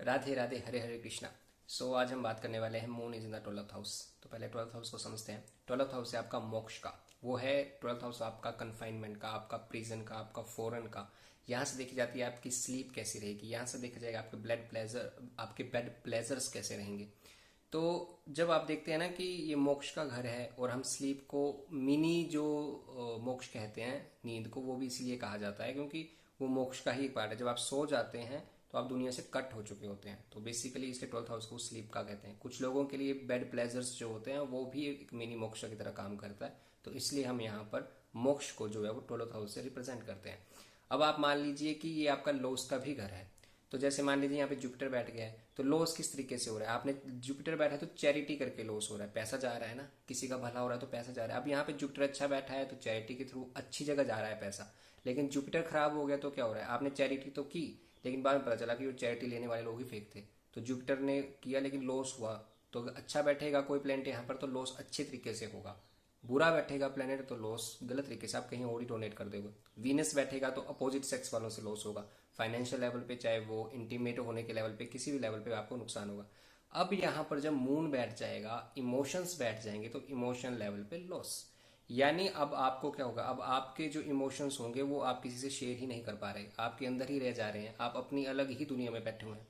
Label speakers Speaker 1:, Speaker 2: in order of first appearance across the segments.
Speaker 1: राधे राधे, हरे हरे कृष्णा। आज हम बात करने वाले हैं moon is in the 12th house. तो पहले 12th हाउस को समझते हैं। 12th हाउस है आपका मोक्ष का, वो है 12th हाउस आपका कन्फाइनमेंट का, आपका प्रिजन का, आपका फॉरेन का। यहाँ से देखी जाती है आपकी स्लीप कैसी रहेगी, यहाँ से देखा जाएगा आपके आपके बेड प्लेजर्स कैसे रहेंगे। तो जब आप देखते हैं ना कि ये मोक्ष का घर है, और हम स्लीप को मिनी जो मोक्ष कहते हैं, नींद को, वो भी इसलिए कहा जाता है क्योंकि वो मोक्ष का ही पार्ट है। जब आप सो जाते हैं तो आप दुनिया से कट हो चुके होते हैं। तो बेसिकली इसलिए 12th हाउस को स्लीप का कहते हैं। कुछ लोगों के लिए बेड प्लेजर्स जो होते हैं वो भी एक मिनी मोक्ष की तरह काम करता है। तो इसलिए हम यहाँ पर मोक्ष को जो है वो 12th हाउस से रिप्रेजेंट करते हैं। अब आप मान लीजिए कि ये आपका लॉस का भी घर है। तो जैसे मान लीजिए यहाँ पे जुपिटर बैठ गया है, तो लॉस किस तरीके से हो रहा है। आपने जुपिटर बैठा है तो चैरिटी करके लॉस हो रहा है, पैसा जा रहा है ना, किसी का भला हो रहा है तो पैसा जा रहा है। अब यहाँ पे जुपिटर अच्छा बैठा है तो चैरिटी के थ्रू अच्छी जगह जा रहा है पैसा। लेकिन जुपिटर खराब हो गया तो क्या हो रहा है, आपने चैरिटी तो की लेकिन बाद में पता चला कि वो चैरिटी लेने वाले लोग ही फेक थे। तो जुपिटर ने किया लेकिन लॉस हुआ। तो अगर अच्छा बैठेगा कोई प्लेनेट यहाँ पर तो लॉस अच्छे तरीके से होगा। बुरा बैठेगा प्लेनेट तो लॉस गलत तरीके से, आप कहीं और ही डोनेट कर दोगे। वीनस बैठेगा तो अपोजिट सेक्स वालों से लॉस होगा, फाइनेंशियल लेवल पे, चाहे वो इंटीमेट होने के लेवल पे, किसी भी लेवल पे आपको नुकसान होगा। अब यहाँ पर जब मून बैठ जाएगा, इमोशंस बैठ जाएंगे, तो इमोशन लेवल पे लॉस। यानी अब आपको क्या होगा, अब आपके जो इमोशंस होंगे वो आप किसी से शेयर ही नहीं कर पा रहे, आपके अंदर ही रह जा रहे हैं, आप अपनी अलग ही दुनिया में बैठे हुए हैं।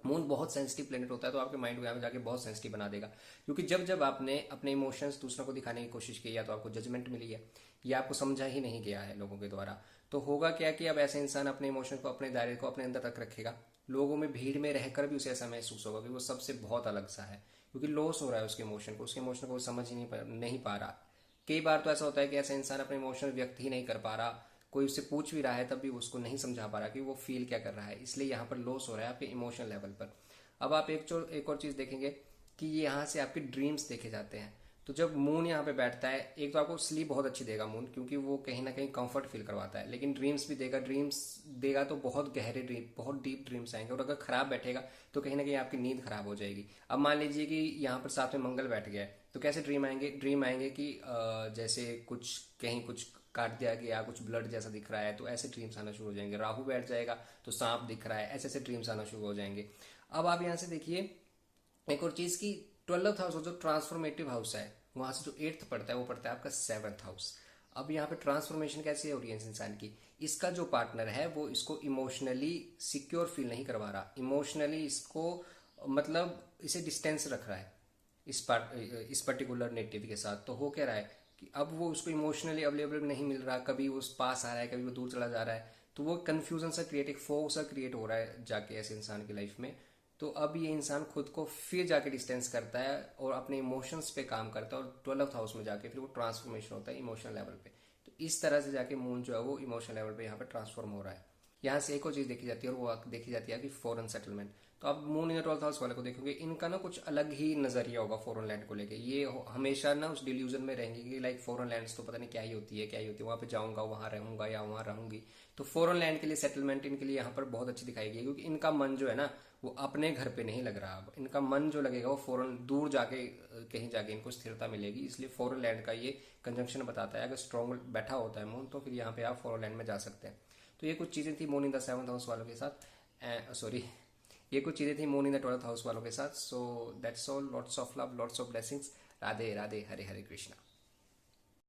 Speaker 1: मून बहुत सेंसिटिव प्लेनेट होता है, तो आपके माइंड को यहाँ पे जाके बहुत सेंसिटिव बना देगा। क्योंकि जब जब आपने अपने इमोशंस दूसरों को दिखाने की कोशिश की, या तो आपको जजमेंट मिली है या आपको समझा ही नहीं गया है लोगों के द्वारा, तो होगा क्या कि अब ऐसे इंसान अपने इमोशन को, अपने दायरे को अपने अंदर तक रखेगा। लोगों में, भीड़ में रहकर भी उसे ऐसा महसूस होगा कि वो सबसे बहुत अलग सा है, क्योंकि लॉस हो रहा है उसके इमोशन को वो समझ ही नहीं पा रहा। कई बार तो ऐसा होता है कि ऐसा इंसान अपने इमोशन व्यक्त ही नहीं कर पा रहा, कोई उससे पूछ भी रहा है तब भी उसको नहीं समझा पा रहा कि वो फील क्या कर रहा है। इसलिए यहाँ पर लॉस हो रहा है आपके इमोशन लेवल पर। अब आप एक और चीज देखेंगे कि ये यहाँ से आपके ड्रीम्स देखे जाते हैं। तो जब मून यहाँ पे बैठता है, एक तो आपको स्लीप बहुत अच्छी देगा मून, क्योंकि वो कहीं ना कहीं कंफर्ट फील करवाता है, लेकिन ड्रीम्स भी देगा। ड्रीम्स देगा तो बहुत गहरे ड्रीम, बहुत डीप ड्रीम्स आएंगे। और अगर खराब बैठेगा तो कहीं ना कहीं आपकी नींद खराब हो जाएगी। अब मान लीजिए कि यहाँ पर साथ में मंगल बैठ गया है, तो कैसे ड्रीम आएंगे, ड्रीम आएंगे कि जैसे कुछ कहीं कुछ काट दिया गया, कुछ ब्लड जैसा दिख रहा है, तो ऐसे ड्रीम्स आना शुरू हो जाएंगे। राहु बैठ जाएगा तो सांप दिख रहा है, ऐसे ऐसे ड्रीम्स आना शुरू हो जाएंगे। अब आप यहाँ से देखिए एक और चीज की, 12th हाउस जो ट्रांसफॉर्मेटिव हाउस है, वहां से जो 8th पड़ता है वो पड़ता है आपका 7th हाउस। अब यहाँ पे ट्रांसफॉर्मेशन कैसे हो रही है इस इंसान की, इसका जो पार्टनर है वो इसको इमोशनली सिक्योर फील नहीं करवा रहा, इमोशनली इसको मतलब इसे डिस्टेंस रख रहा है इस पर्टिकुलर नेटिव के साथ। तो हो क्या रहा है कि अब वो उसको इमोशनली अवेलेबल नहीं मिल रहा, कभी वो पास आ रहा है, कभी वो दूर चला जा रहा है। तो वो कंफ्यूजन सा क्रिएट, एक फोग सा क्रिएट हो रहा है जाके ऐसे इंसान की लाइफ में। तो अब ये इंसान खुद को फिर जाके डिस्टेंस करता है और अपने इमोशंस पे काम करता है, और 12th हाउस में जाके फिर वो ट्रांसफॉर्मेशन होता है इमोशनल लेवल पे। तो इस तरह से जाके मून जो है वो इमोशनल लेवल पे यहाँ पे ट्रांसफॉर्म हो रहा है। यहाँ से एक और चीज देखी जाती है, और वो देखी जाती है कि फॉरेन सेटलमेंट। तो आप मून इन 12th हाउस वाले को देखोगे, इनका ना कुछ अलग ही नजरिया होगा फॉरेन लैंड को लेके। ये हमेशा ना उस डिल्यूजन में रहेंगे कि लाइक फॉरेन लैंड्स तो पता नहीं क्या ही होती है, क्या ही होती है, वहां पे जाऊंगा, वहां रहूंगा या वहां रहूंगी। तो फॉरेन लैंड के लिए सेटलमेंट इनके लिए यहाँ पर बहुत अच्छी दिखाई गई, क्योंकि इनका मन जो है ना वो अपने घर पे नहीं लग रहा। अब इनका मन जो लगेगा वो फॉरेन, दूर जाके कहीं जाके इनको स्थिरता मिलेगी। इसलिए फॉरेन लैंड का ये कंजंक्शन बताता है। अगर स्ट्रॉन्ग बैठा होता है मून तो फिर यहाँ पे आप फॉरेन लैंड में जा सकते हैं। तो ये कुछ चीजें थी moon in the 7th house वालों के साथ। सॉरी, ये कुछ चीजें थी moon in the 12th house वालों के साथ। So that's all, lots of love, lots of blessings. Radhe Radhe, Hare Hare Krishna.